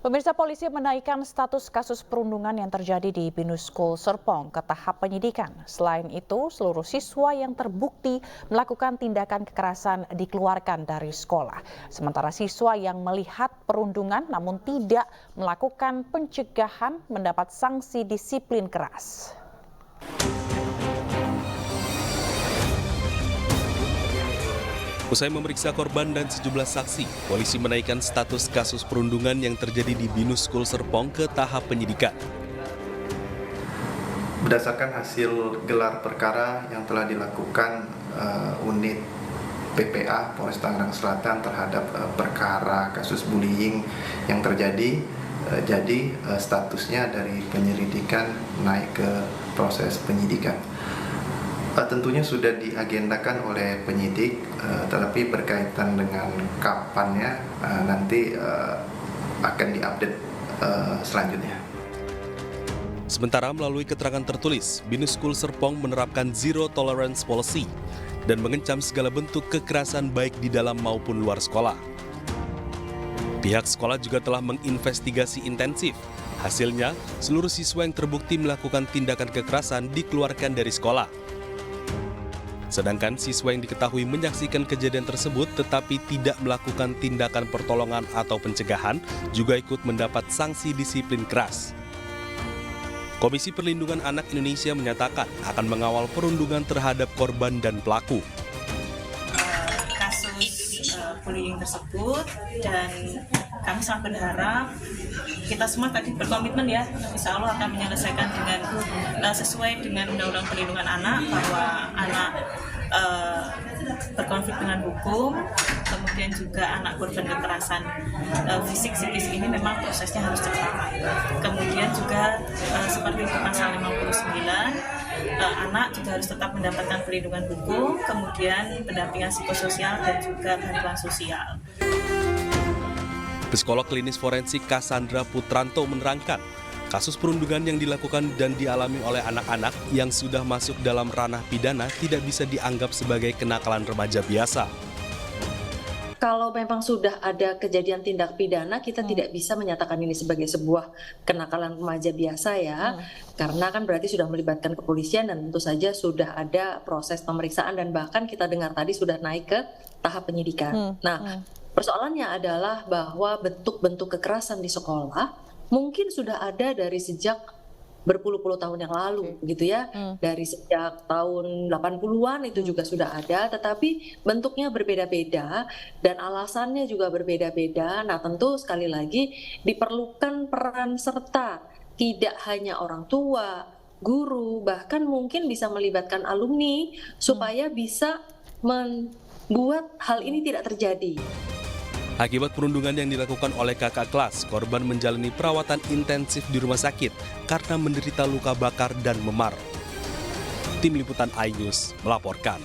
Pemirsa, polisi menaikkan status kasus perundungan yang terjadi di Binus School Serpong ke tahap penyidikan. Selain itu, seluruh siswa yang terbukti melakukan tindakan kekerasan dikeluarkan dari sekolah. Sementara siswa yang melihat perundungan namun tidak melakukan pencegahan mendapat sanksi disiplin keras. Usai memeriksa korban dan sejumlah saksi, polisi menaikkan status kasus perundungan yang terjadi di Binus School Serpong ke tahap penyidikan. Berdasarkan hasil gelar perkara yang telah dilakukan unit PPA Polres Tangerang Selatan terhadap perkara kasus bullying yang terjadi, jadi statusnya dari penyelidikan naik ke proses penyidikan. Tentunya sudah diagendakan oleh penyidik, tetapi berkaitan dengan kapannya nanti akan diupdate selanjutnya. Sementara melalui keterangan tertulis, Binus School Serpong menerapkan zero tolerance policy dan mengecam segala bentuk kekerasan baik di dalam maupun luar sekolah. Pihak sekolah juga telah menginvestigasi intensif. Hasilnya, seluruh siswa yang terbukti melakukan tindakan kekerasan dikeluarkan dari sekolah. Sedangkan siswa yang diketahui menyaksikan kejadian tersebut tetapi tidak melakukan tindakan pertolongan atau pencegahan juga ikut mendapat sanksi disiplin keras. Komisi Perlindungan Anak Indonesia menyatakan akan mengawal perundungan terhadap korban dan pelaku. Kasus bullying tersebut, dan kami sangat berharap kita semua tadi berkomitmen ya, insya Allah akan menyelesaikan dengan sesuai dengan Undang-Undang Perlindungan Anak, bahwa anak berkonflik dengan hukum, kemudian juga anak korban kekerasan fisik psikis ini memang prosesnya harus cepat. Kemudian juga seperti di pasal 59, anak juga harus tetap mendapatkan perlindungan hukum, kemudian pendampingan psikososial dan juga bantuan sosial. Psikolog klinis forensik Cassandra Putranto menerangkan, kasus perundungan yang dilakukan dan dialami oleh anak-anak yang sudah masuk dalam ranah pidana tidak bisa dianggap sebagai kenakalan remaja biasa. Kalau memang sudah ada kejadian tindak pidana, kita tidak bisa menyatakan ini sebagai sebuah kenakalan remaja biasa ya. Karena kan berarti sudah melibatkan kepolisian dan tentu saja sudah ada proses pemeriksaan dan bahkan kita dengar tadi sudah naik ke tahap penyidikan. Persoalannya adalah bahwa bentuk-bentuk kekerasan di sekolah mungkin sudah ada dari sejak berpuluh-puluh tahun yang lalu, gitu ya. Dari sejak tahun 80-an itu juga sudah ada, tetapi bentuknya berbeda-beda dan alasannya juga berbeda-beda. Nah, tentu sekali lagi diperlukan peran serta tidak hanya orang tua, guru, bahkan mungkin bisa melibatkan alumni supaya bisa membuat hal ini tidak terjadi. Akibat perundungan yang dilakukan oleh kakak kelas, korban menjalani perawatan intensif di rumah sakit karena menderita luka bakar dan memar. Tim Liputan iNews melaporkan.